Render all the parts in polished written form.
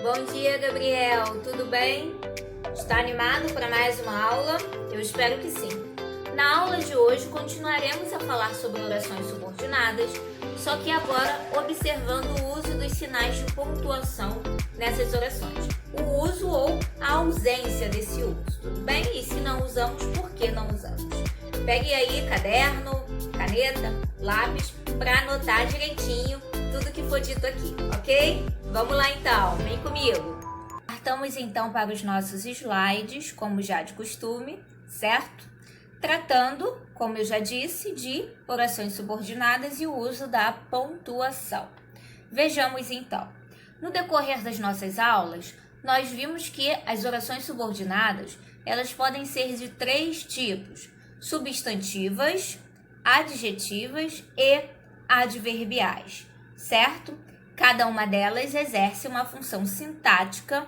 Bom dia, Gabriel. Tudo bem? Está animado para mais uma aula? Eu espero que sim. Na aula de hoje continuaremos a falar sobre orações subordinadas, só que agora observando o uso dos sinais de pontuação nessas orações. O uso ou a ausência desse uso, tudo bem? E se não usamos, por que não usamos? Pegue aí caderno, caneta, lápis para anotar direitinho tudo que for dito aqui, ok? Vamos lá então, vem comigo. Partamos então para os nossos slides, como já de costume, certo? Tratando, como eu já disse, de orações subordinadas e o uso da pontuação. Vejamos então. No decorrer das nossas aulas, nós vimos que as orações subordinadas, elas podem ser de três tipos: substantivas, adjetivas e adverbiais, certo? Cada uma delas exerce uma função sintática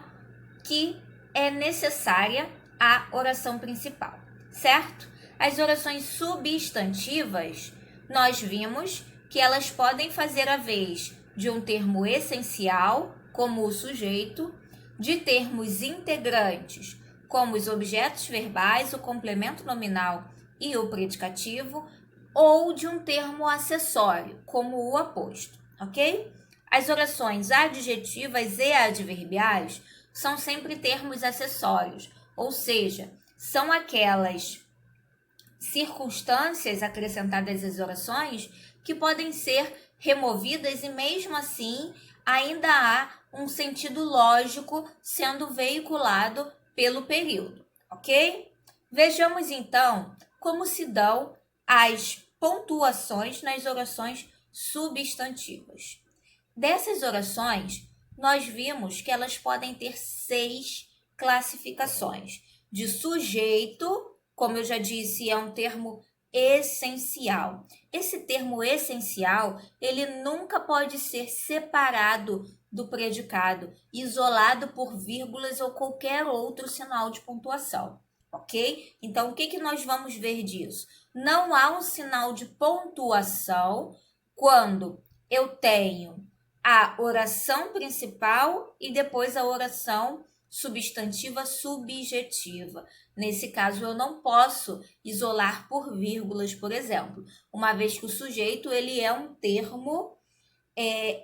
que é necessária à oração principal, certo? As orações substantivas, nós vimos que elas podem fazer a vez de um termo essencial, como o sujeito, de termos integrantes, como os objetos verbais, o complemento nominal e o predicativo, ou de um termo acessório, como o aposto, ok? As orações adjetivas e adverbiais são sempre termos acessórios, ou seja, são aquelas circunstâncias acrescentadas às orações que podem ser removidas e mesmo assim ainda há um sentido lógico sendo veiculado pelo período, ok? Vejamos então como se dão as pontuações nas orações substantivas. Dessas orações, nós vimos que elas podem ter 6 classificações. De sujeito, como eu já disse, é um termo essencial. Esse termo essencial, ele nunca pode ser separado do predicado, isolado por vírgulas ou qualquer outro sinal de pontuação, ok? Então, o que nós vamos ver disso? Não há um sinal de pontuação quando eu tenho a oração principal e depois a oração substantiva subjetiva. Nesse caso, eu não posso isolar por vírgulas, por exemplo, uma vez que o sujeito ele é um termo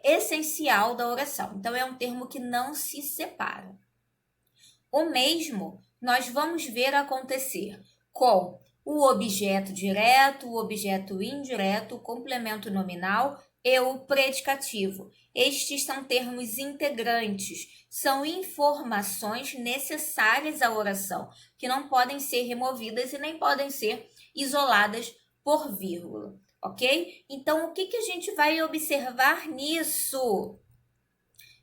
essencial da oração. Então, é um termo que não se separa. O mesmo nós vamos ver acontecer com o objeto direto, o objeto indireto, o complemento nominal e o predicativo. Estes são termos integrantes, são informações necessárias à oração, que não podem ser removidas e nem podem ser isoladas por vírgula, ok? Então, o que a gente vai observar nisso?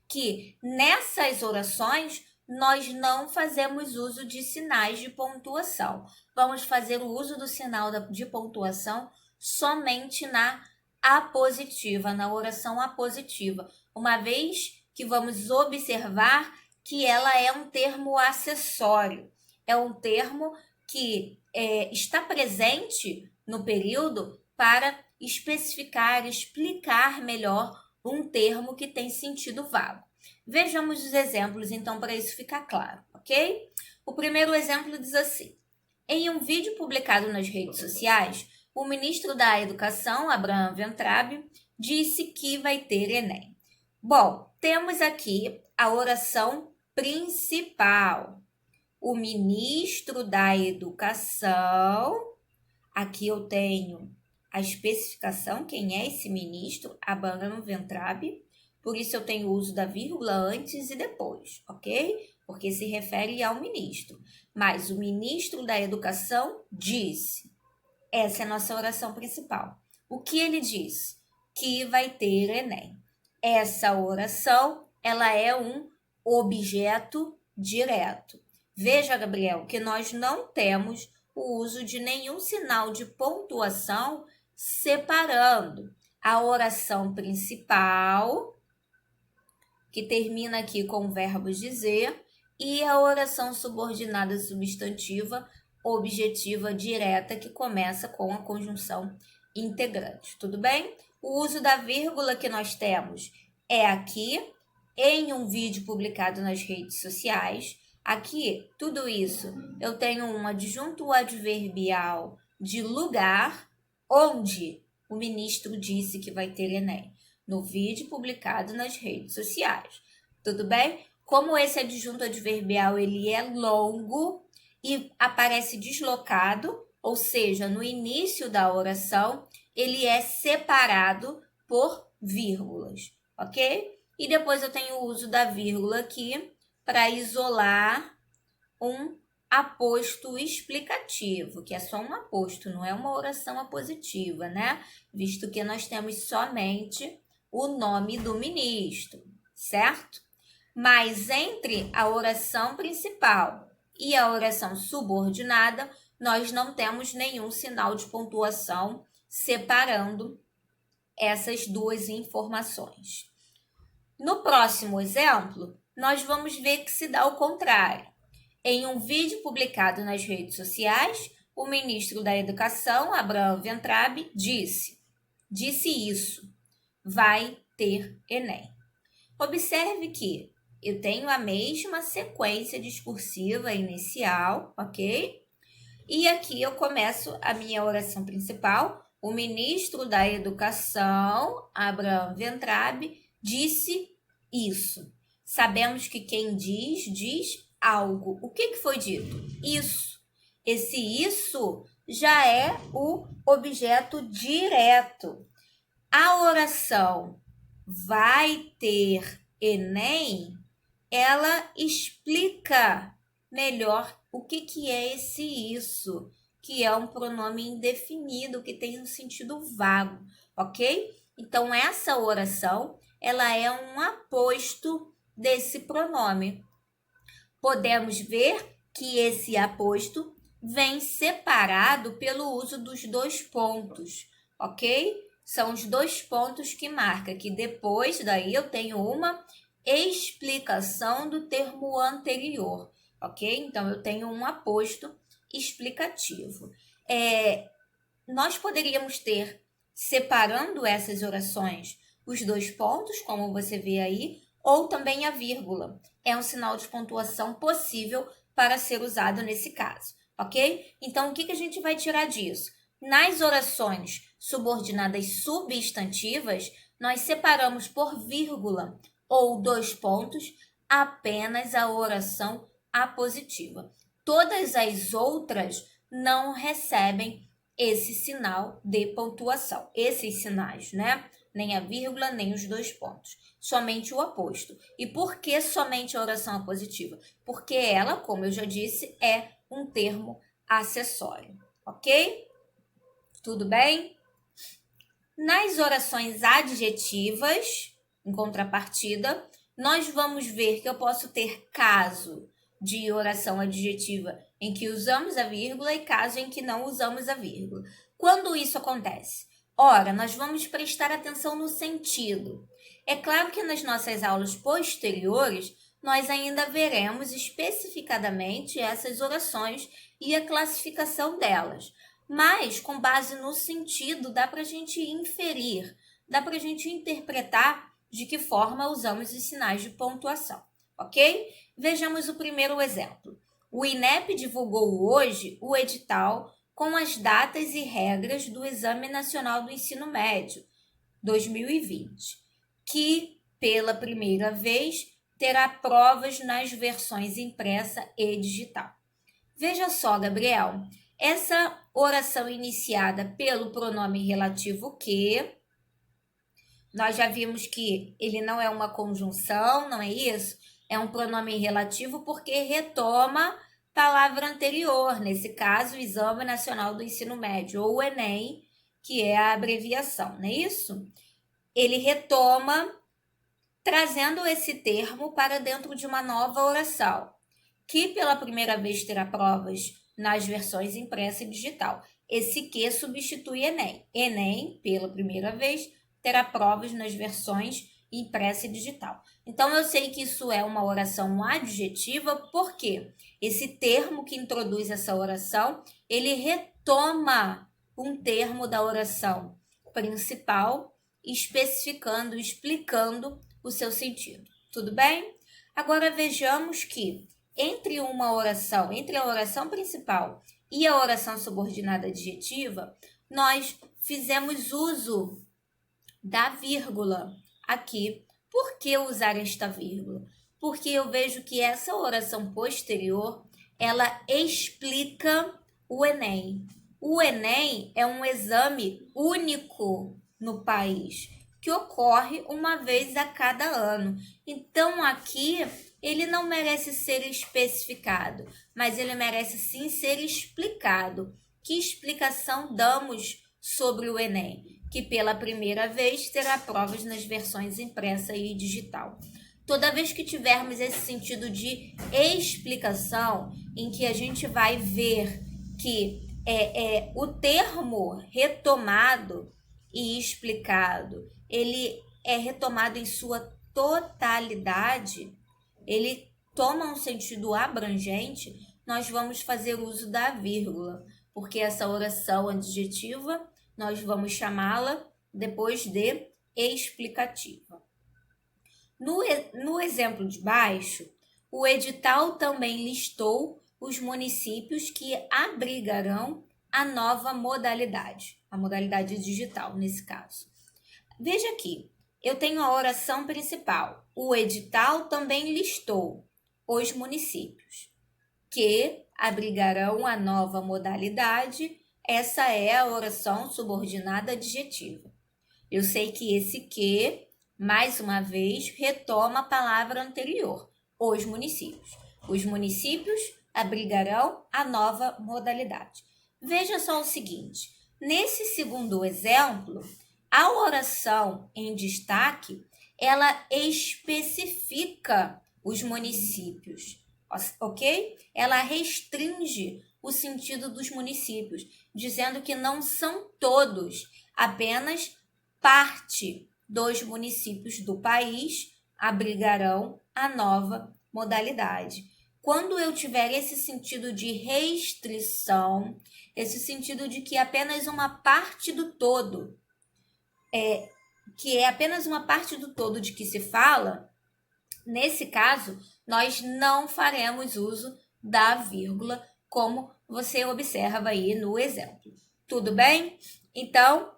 Que nessas orações, nós não fazemos uso de sinais de pontuação. Vamos fazer o uso do sinal de pontuação somente na apositiva, na oração apositiva, uma vez que vamos observar que ela é um termo acessório, é um termo que está presente no período para especificar, explicar melhor um termo que tem sentido vago. Vejamos os exemplos, então, para isso ficar claro, ok? O primeiro exemplo diz assim: em um vídeo publicado nas redes sociais, o ministro da Educação, Abraham Weintraub, disse que vai ter Enem. Bom, temos aqui a oração principal. O ministro da Educação, aqui eu tenho a especificação, quem é esse ministro, Abraham Weintraub, por isso eu tenho o uso da vírgula antes e depois, ok? Porque se refere ao ministro. Mas o ministro da Educação disse. Essa é a nossa oração principal. O que ele diz? Que vai ter Enem. Essa oração, ela é um objeto direto. Veja, Gabriel, que nós não temos o uso de nenhum sinal de pontuação separando a oração principal, que termina aqui com o verbo dizer, e a oração subordinada substantiva objetiva direta, que começa com a conjunção integrante, tudo bem? O uso da vírgula que nós temos é aqui em um vídeo publicado nas redes sociais. Aqui, tudo isso, eu tenho um adjunto adverbial de lugar onde o ministro disse que vai ter Enem, no vídeo publicado nas redes sociais. Tudo bem? Como esse adjunto adverbial ele é longo e aparece deslocado, ou seja, no início da oração, ele é separado por vírgulas, ok? E depois eu tenho o uso da vírgula aqui para isolar um aposto explicativo, que é só um aposto, não é uma oração apositiva, né? Visto que nós temos somente o nome do ministro, certo? Mas entre a oração principal e a oração subordinada, nós não temos nenhum sinal de pontuação separando essas duas informações. No próximo exemplo, nós vamos ver que se dá o contrário. Em um vídeo publicado nas redes sociais, o ministro da Educação, Abraham Weintraub, disse isso, vai ter Enem. Observe que eu tenho a mesma sequência discursiva inicial, ok? E aqui eu começo a minha oração principal. O ministro da Educação, Abraham Weintraub, disse isso. Sabemos que quem diz algo. O que foi dito? Isso. Esse isso já é o objeto direto. A oração vai ter Enem, ela explica melhor o que é esse isso, que é um pronome indefinido, que tem um sentido vago, ok? Então, essa oração, ela é um aposto desse pronome. Podemos ver que esse aposto vem separado pelo uso dos dois pontos, ok? São os dois pontos que marcam, que depois daí eu tenho uma explicação do termo anterior, ok? Então, eu tenho um aposto explicativo. Nós poderíamos ter, separando essas orações, os dois pontos, como você vê aí, ou também a vírgula. É um sinal de pontuação possível para ser usado nesse caso, ok? Então, o que a gente vai tirar disso? Nas orações subordinadas substantivas, nós separamos por vírgula ou dois pontos apenas a oração apositiva. Todas as outras não recebem esse sinal de pontuação, esses sinais, né? Nem a vírgula, nem os dois pontos. Somente o aposto. E por que somente a oração apositiva? Porque ela, como eu já disse, é um termo acessório, ok? Tudo bem? Nas orações adjetivas, em contrapartida, nós vamos ver que eu posso ter caso de oração adjetiva em que usamos a vírgula e caso em que não usamos a vírgula. Quando isso acontece? Ora, nós vamos prestar atenção no sentido. É claro que nas nossas aulas posteriores, nós ainda veremos especificadamente essas orações e a classificação delas. Mas, com base no sentido, dá para a gente inferir, dá para a gente interpretar de que forma usamos os sinais de pontuação, ok? Vejamos o primeiro exemplo. O INEP divulgou hoje o edital com as datas e regras do Exame Nacional do Ensino Médio 2020, que, pela primeira vez, terá provas nas versões impressa e digital. Veja só, Gabriel, essa oração iniciada pelo pronome relativo que, nós já vimos que ele não é uma conjunção, não é isso? É um pronome relativo porque retoma palavra anterior, nesse caso, o Exame Nacional do Ensino Médio, ou o Enem, que é a abreviação, não é isso? Ele retoma trazendo esse termo para dentro de uma nova oração, que pela primeira vez terá provas nas versões impressa e digital. Esse que substitui Enem. Enem, pela primeira vez, terá provas nas versões impressa e digital. Então, eu sei que isso é uma oração adjetiva, porque esse termo que introduz essa oração, ele retoma um termo da oração principal, especificando, explicando o seu sentido. Tudo bem? Agora vejamos que entre a oração principal e a oração subordinada adjetiva, nós fizemos uso da vírgula aqui. Por que usar esta vírgula? Porque eu vejo que essa oração posterior, ela explica o Enem. O Enem é um exame único no país, que ocorre uma vez a cada ano. Então, aqui, ele não merece ser especificado, mas ele merece sim ser explicado. Que explicação damos sobre o Enem? Que pela primeira vez terá provas nas versões impressa e digital. Toda vez que tivermos esse sentido de explicação, em que a gente vai ver que o termo retomado e explicado, ele é retomado em sua totalidade, ele toma um sentido abrangente, nós vamos fazer uso da vírgula, porque essa oração adjetiva nós vamos chamá-la depois de explicativa. No exemplo de baixo, o edital também listou os municípios que abrigarão a nova modalidade, a modalidade digital nesse caso. Veja aqui, eu tenho a oração principal. O edital também listou os municípios que abrigarão a nova modalidade. Essa é a oração subordinada adjetiva. Eu sei que esse que, mais uma vez, retoma a palavra anterior, os municípios. Os municípios abrigarão a nova modalidade. Veja só o seguinte, nesse segundo exemplo, a oração em destaque, ela especifica os municípios, ok? Ela restringe o sentido dos municípios, dizendo que não são todos, apenas parte dos municípios do país abrigarão a nova modalidade. Quando eu tiver esse sentido de restrição, esse sentido de que apenas uma parte do todo, que é apenas uma parte do todo de que se fala, nesse caso, nós não faremos uso da vírgula, como você observa aí no exemplo. Tudo bem? Então,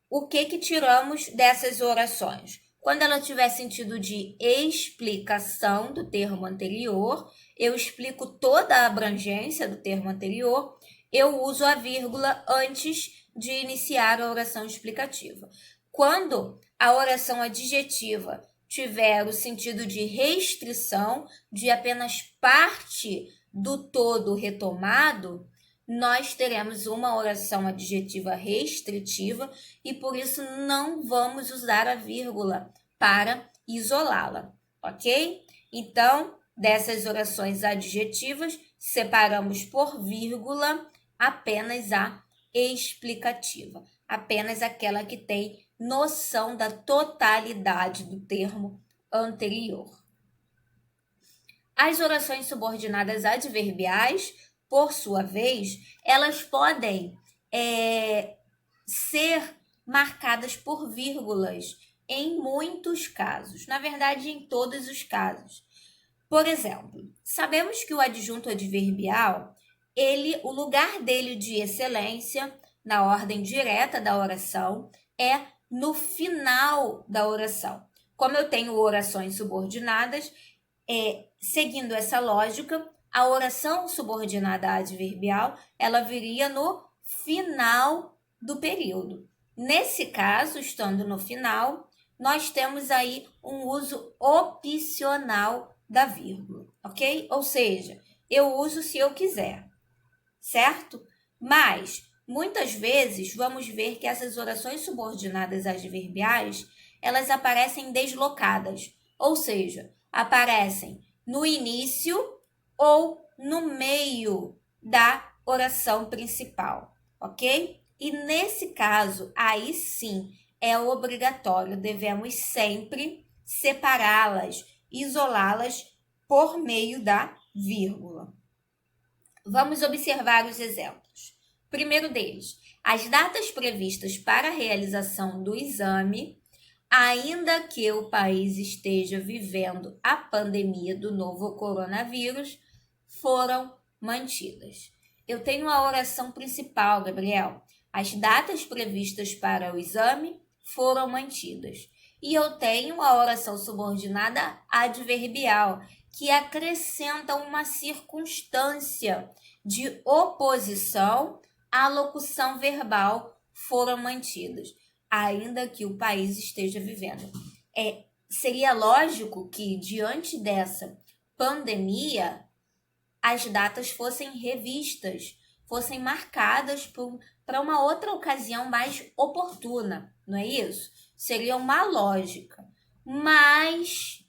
o que tiramos dessas orações? Quando ela tiver sentido de explicação do termo anterior, eu explico toda a abrangência do termo anterior, eu uso a vírgula antes de iniciar a oração explicativa. Quando a oração adjetiva tiver o sentido de restrição, de apenas parte do todo retomado, nós teremos uma oração adjetiva restritiva e por isso não vamos usar a vírgula para isolá-la, ok? Então, dessas orações adjetivas, separamos por vírgula apenas a explicativa, apenas aquela que tem noção da totalidade do termo anterior. As orações subordinadas adverbiais, por sua vez, elas podem ser marcadas por vírgulas em muitos casos, na verdade, em todos os casos. Por exemplo, sabemos que o adjunto adverbial, o lugar dele de excelência, na ordem direta da oração, é no final da oração. Como eu tenho orações subordinadas, seguindo essa lógica, a oração subordinada adverbial, ela viria no final do período. Nesse caso, estando no final, nós temos aí um uso opcional da vírgula, ok? Ou seja, eu uso se eu quiser, certo? Mas, muitas vezes, vamos ver que essas orações subordinadas adverbiais, elas aparecem deslocadas, ou seja, aparecem no início ou no meio da oração principal, ok? E nesse caso, aí sim, é obrigatório, devemos sempre separá-las, isolá-las por meio da vírgula. Vamos observar os exemplos. Primeiro deles, as datas previstas para a realização do exame ainda que o país esteja vivendo a pandemia do novo coronavírus, foram mantidas. Eu tenho a oração principal, Gabriel. As datas previstas para o exame foram mantidas. E eu tenho a oração subordinada adverbial, que acrescenta uma circunstância de oposição à locução verbal, foram mantidas, ainda que o país esteja vivendo. Seria lógico que, diante dessa pandemia, as datas fossem revistas, fossem marcadas para uma outra ocasião mais oportuna, não é isso? Seria uma lógica. Mas,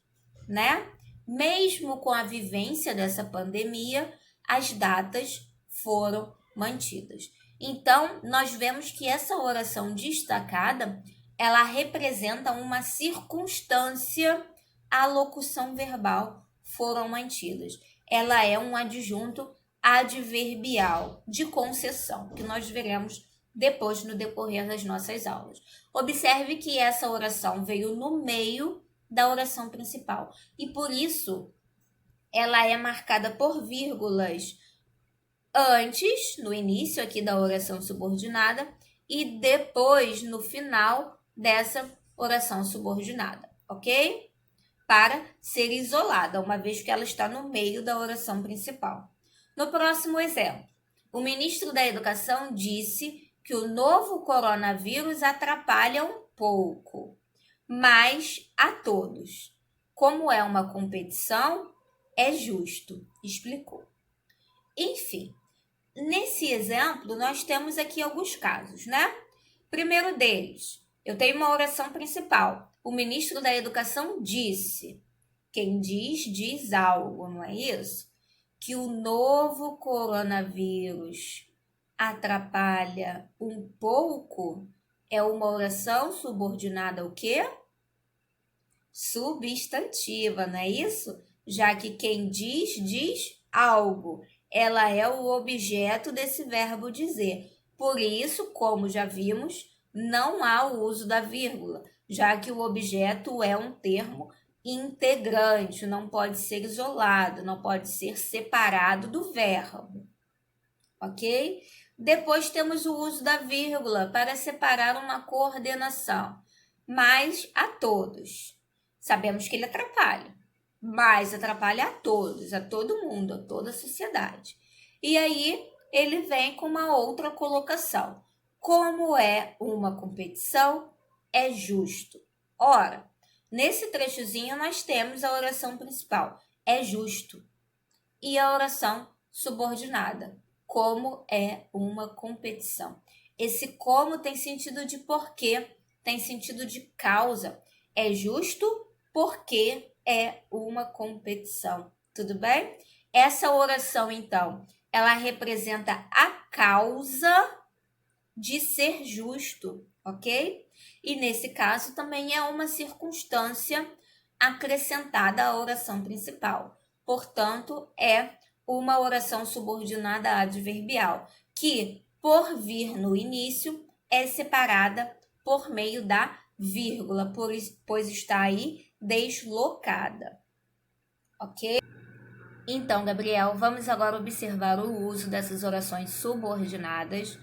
né, mesmo com a vivência dessa pandemia, as datas foram mantidas. Então, nós vemos que essa oração destacada, ela representa uma circunstância, a locução verbal foram mantidas. Ela é um adjunto adverbial de concessão, que nós veremos depois no decorrer das nossas aulas. Observe que essa oração veio no meio da oração principal e, por isso, ela é marcada por vírgulas antes, no início aqui da oração subordinada, e depois, no final dessa oração subordinada, ok? Para ser isolada, uma vez que ela está no meio da oração principal. No próximo exemplo, o ministro da Educação disse que o novo coronavírus atrapalha um pouco, mas a todos. Como é uma competição, é justo, explicou. Enfim, nesse exemplo, nós temos aqui alguns casos, né? Primeiro deles, eu tenho uma oração principal. O ministro da Educação disse. Quem diz, diz algo, não é isso? Que o novo coronavírus atrapalha um pouco é uma oração subordinada ao quê? Substantiva, não é isso? Já que quem diz, diz algo. Ela é o objeto desse verbo dizer. Por isso, como já vimos, não há o uso da vírgula, já que o objeto é um termo integrante, não pode ser isolado, não pode ser separado do verbo, ok? Depois temos o uso da vírgula para separar uma coordenação, mas a todos. Sabemos que ele atrapalha, mas atrapalha a todos, a todo mundo, a toda a sociedade. E aí ele vem com uma outra colocação. Como é uma competição, é justo. Ora, nesse trechozinho nós temos a oração principal, é justo, e a oração subordinada, como é uma competição. Esse como tem sentido de porquê, tem sentido de causa. É justo porque é uma competição. Tudo bem? Essa oração, então, ela representa a causa de ser justo, ok? E nesse caso também é uma circunstância acrescentada à oração principal. Portanto, é uma oração subordinada adverbial, que, por vir no início, é separada por meio da vírgula, pois está aí deslocada, ok? Então, Gabriel, vamos agora observar o uso dessas orações subordinadas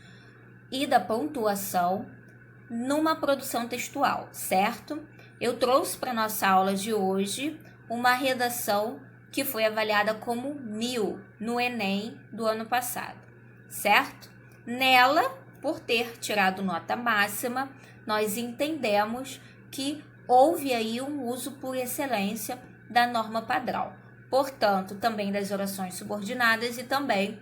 e da pontuação numa produção textual, certo? Eu trouxe para nossa aula de hoje uma redação que foi avaliada como 1000 no Enem do ano passado, certo? Nela, por ter tirado nota máxima, nós entendemos que houve aí um uso por excelência da norma padrão. Portanto, também das orações subordinadas e também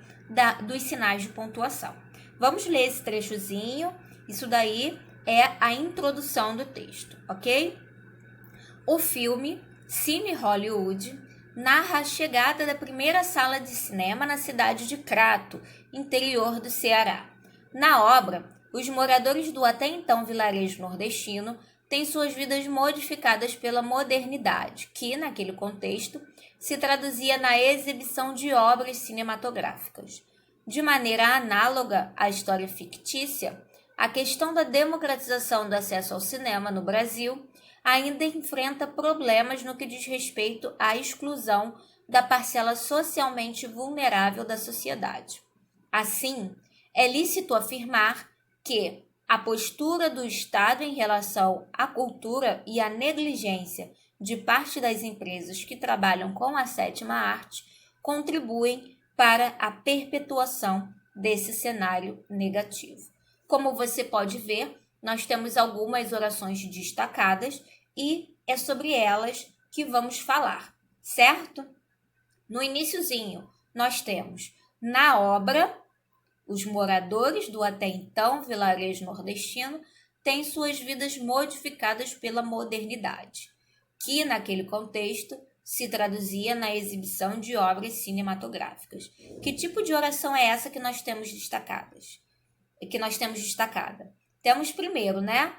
dos sinais de pontuação. Vamos ler esse trechozinho. Isso daí é a introdução do texto, ok? O filme Cine Hollywood narra a chegada da primeira sala de cinema na cidade de Crato, interior do Ceará. Na obra, os moradores do até então vilarejo nordestino têm suas vidas modificadas pela modernidade, que, naquele contexto, se traduzia na exibição de obras cinematográficas. De maneira análoga à história fictícia, a questão da democratização do acesso ao cinema no Brasil ainda enfrenta problemas no que diz respeito à exclusão da parcela socialmente vulnerável da sociedade. Assim, é lícito afirmar que a postura do Estado em relação à cultura e a negligência de parte das empresas que trabalham com a sétima arte contribuem para a perpetuação desse cenário negativo. Como você pode ver, nós temos algumas orações destacadas e é sobre elas que vamos falar, certo? No iniciozinho, nós temos: na obra, os moradores do até então vilarejo nordestino têm suas vidas modificadas pela modernidade, que naquele contexto se traduzia na exibição de obras cinematográficas. Que tipo de oração é essa que nós temos destacadas? Temos primeiro, né?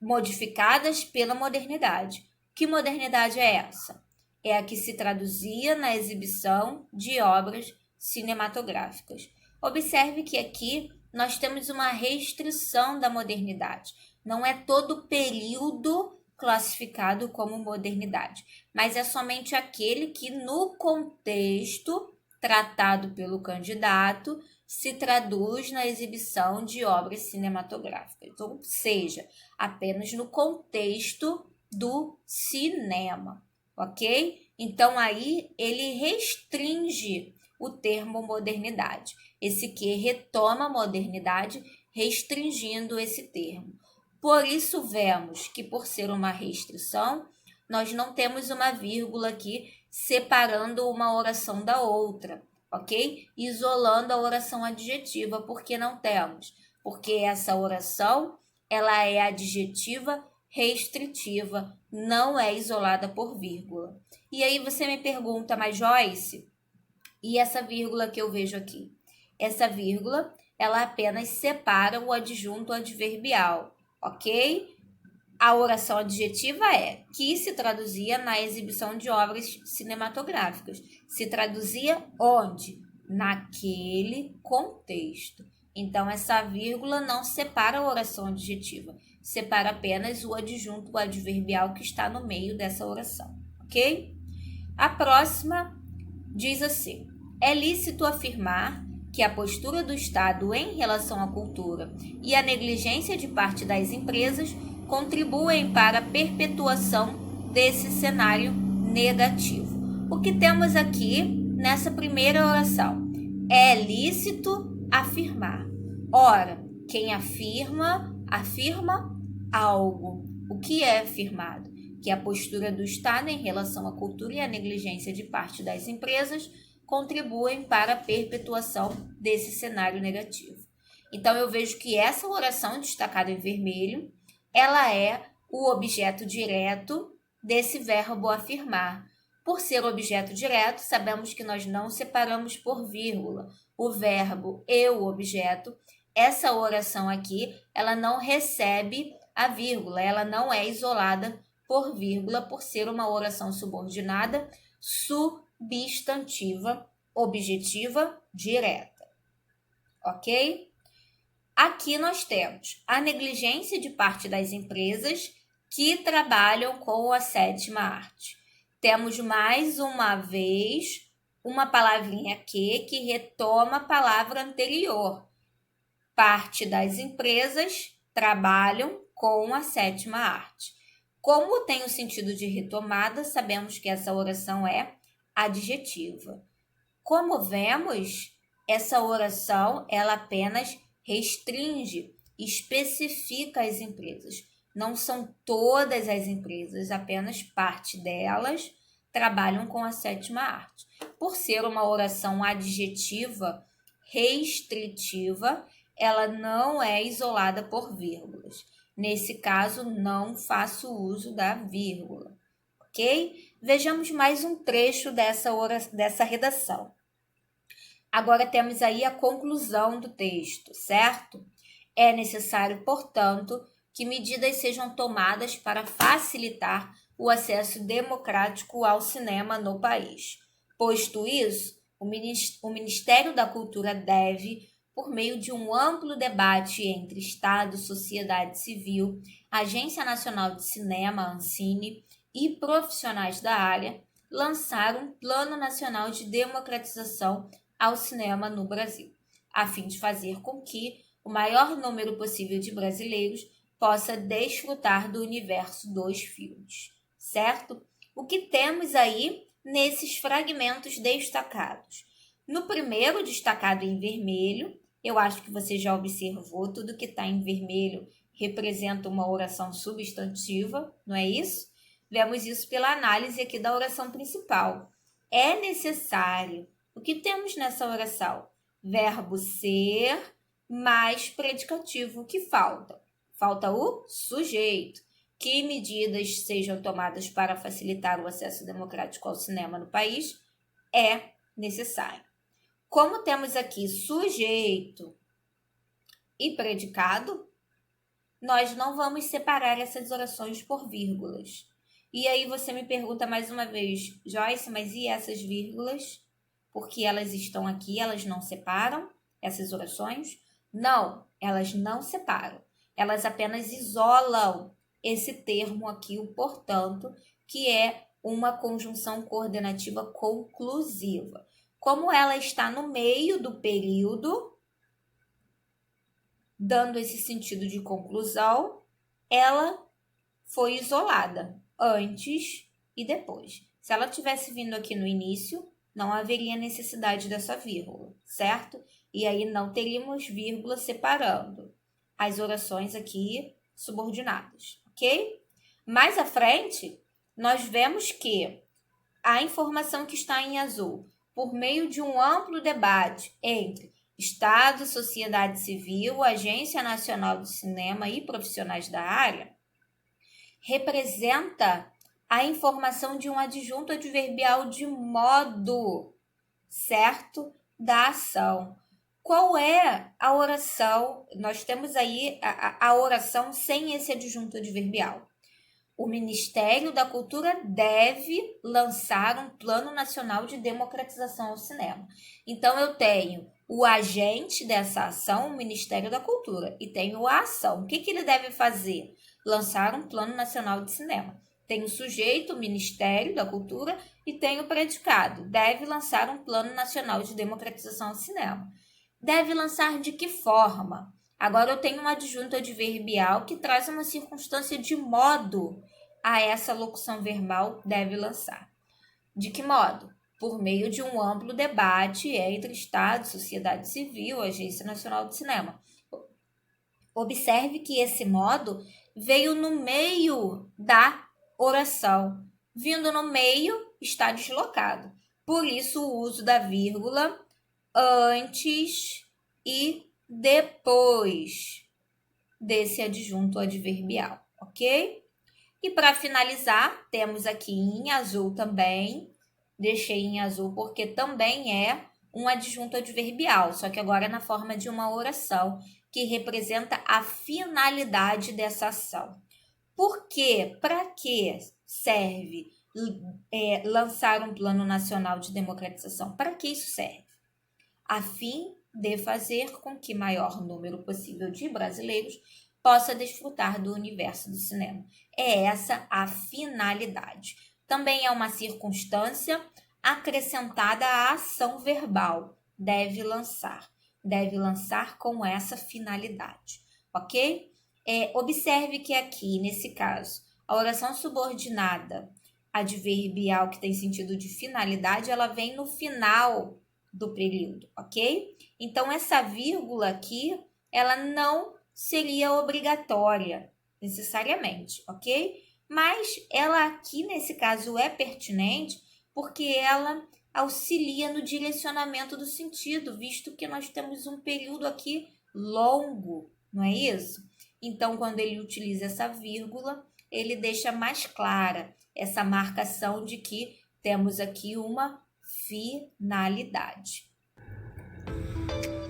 Modificadas pela modernidade. Que modernidade é essa? É a que se traduzia na exibição de obras cinematográficas. Observe que aqui nós temos uma restrição da modernidade. Não é todo período classificado como modernidade, mas é somente aquele que, no contexto tratado pelo candidato, se traduz na exibição de obras cinematográficas, ou seja, apenas no contexto do cinema, ok? Então, aí ele restringe o termo modernidade. Esse que retoma a modernidade, restringindo esse termo. Por isso, vemos que, por ser uma restrição, nós não temos uma vírgula aqui separando uma oração da outra, ok? Isolando a oração adjetiva, porque não temos. Porque essa oração, ela é adjetiva restritiva, não é isolada por vírgula. E aí você me pergunta, mas Joyce, e essa vírgula que eu vejo aqui? Essa vírgula, ela apenas separa o adjunto adverbial, ok? A oração adjetiva é que se traduzia na exibição de obras cinematográficas. Se traduzia onde? Naquele contexto. Então, essa vírgula não separa a oração adjetiva, separa apenas o adjunto adverbial que está no meio dessa oração, ok? A próxima diz assim: é lícito afirmar que a postura do Estado em relação à cultura e a negligência de parte das empresas contribuem para a perpetuação desse cenário negativo. O que temos aqui nessa primeira oração? É lícito afirmar. Ora, quem afirma, afirma algo. O que é afirmado? Que a postura do Estado em relação à cultura e a negligência de parte das empresas contribuem para a perpetuação desse cenário negativo. Então, eu vejo que essa oração destacada em vermelho, ela é o objeto direto desse verbo afirmar. Por ser objeto direto, sabemos que nós não separamos por vírgula o verbo e o objeto. Essa oração aqui, ela não recebe a vírgula, ela não é isolada por vírgula, por ser uma oração subordinada substantiva, objetiva, direta. Ok? Aqui nós temos a negligência de parte das empresas que trabalham com a sétima arte. Temos mais uma vez uma palavrinha que retoma a palavra anterior. Parte das empresas trabalham com a sétima arte. Como tem o sentido de retomada, sabemos que essa oração é adjetiva. Como vemos, essa oração ela apenas restringe, especifica as empresas. Não são todas as empresas, apenas parte delas trabalham com a sétima arte. Por ser uma oração adjetiva restritiva, ela não é isolada por vírgulas. Nesse caso, não faço uso da vírgula, ok? Vejamos mais um trecho dessa redação. Agora temos aí a conclusão do texto, certo? É necessário, portanto, que medidas sejam tomadas para facilitar o acesso democrático ao cinema no país. Posto isso, o Ministério da Cultura deve, por meio de um amplo debate entre Estado, sociedade civil, Agência Nacional de Cinema, Ancine, e profissionais da área, lançar um Plano Nacional de Democratização ao Cinema no Brasil, a fim de fazer com que o maior número possível de brasileiros possa desfrutar do universo dos filmes, certo? O que temos aí nesses fragmentos destacados? No primeiro, destacado em vermelho, eu acho que você já observou, tudo que está em vermelho representa uma oração substantiva, não é isso? Vemos isso pela análise aqui da oração principal. É necessário. O que temos nessa oração? Verbo ser mais predicativo. O que falta? Falta o sujeito. Que medidas sejam tomadas para facilitar o acesso democrático ao cinema no país? É necessário. Como temos aqui sujeito e predicado, nós não vamos separar essas orações por vírgulas. E aí você me pergunta mais uma vez, Joyce, mas e essas vírgulas? Porque elas estão aqui, elas não separam essas orações? Não, elas não separam. Elas apenas isolam esse termo aqui, o portanto, que é uma conjunção coordenativa conclusiva. Como ela está no meio do período, dando esse sentido de conclusão, ela foi isolada antes e depois. Se ela tivesse vindo aqui no início, não haveria necessidade dessa vírgula, certo? E aí não teríamos vírgula separando as orações aqui subordinadas, ok? Mais à frente, nós vemos que a informação que está em azul, por meio de um amplo debate entre Estado, sociedade civil, Agência Nacional do Cinema e profissionais da área, representa a informação de um adjunto adverbial de modo, certo? Da ação. Qual é a oração? Nós temos aí a oração sem esse adjunto adverbial. O Ministério da Cultura deve lançar um Plano Nacional de Democratização ao Cinema. Então, eu tenho o agente dessa ação, o Ministério da Cultura, e tenho a ação. O que ele deve fazer? Lançar um Plano Nacional de Cinema. Tem o sujeito, o Ministério da Cultura, e tem o predicado. Deve lançar um Plano Nacional de Democratização ao Cinema. Deve lançar de que forma? Agora eu tenho um adjunto adverbial que traz uma circunstância de modo a essa locução verbal deve lançar. De que modo? Por meio de um amplo debate entre Estado, sociedade civil, Agência Nacional de Cinema. Observe que esse modo veio no meio da oração. Vindo no meio, está deslocado. Por isso, o uso da vírgula antes e depois desse adjunto adverbial, ok? E para finalizar, temos aqui em azul também, deixei em azul porque também é um adjunto adverbial, só que agora é na forma de uma oração, que representa a finalidade dessa ação. Por quê? Para que serve lançar um Plano Nacional de Democratização? Para que isso serve? A fim de fazer com que maior número possível de brasileiros possa desfrutar do universo do cinema. É essa a finalidade. Também é uma circunstância acrescentada à ação verbal. Deve lançar com essa finalidade, ok? Observe que aqui, nesse caso, a oração subordinada adverbial que tem sentido de finalidade, ela vem no final do período, ok? Então, essa vírgula aqui, ela não seria obrigatória, necessariamente, ok? Mas ela aqui, nesse caso, é pertinente porque ela auxilia no direcionamento do sentido, visto que nós temos um período aqui longo, não é isso? Então, quando ele utiliza essa vírgula, ele deixa mais clara essa marcação de que temos aqui uma finalidade.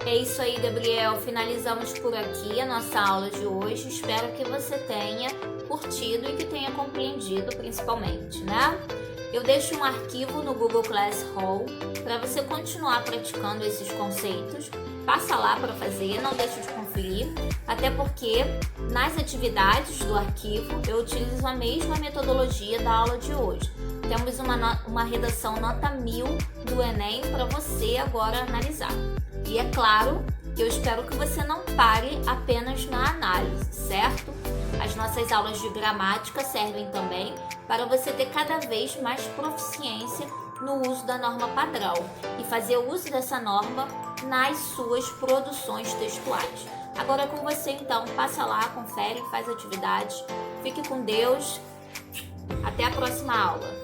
É isso aí, Gabriel. Finalizamos por aqui a nossa aula de hoje. Espero que você tenha curtido e que tenha compreendido, principalmente, né? Eu deixo um arquivo no Google Classroom para você continuar praticando esses conceitos passa lá para fazer, não deixe de conferir, até porque nas atividades do arquivo eu utilizo a mesma metodologia da aula de hoje. Temos uma redação nota 1000 do Enem para você agora analisar. E é claro que eu espero que você não pare apenas na análise, certo? As nossas aulas de gramática servem também para você ter cada vez mais proficiência no uso da norma padrão e fazer uso dessa norma nas suas produções textuais. Agora é com você, então, passa lá, confere, faz atividades. Fique com Deus. Até a próxima aula.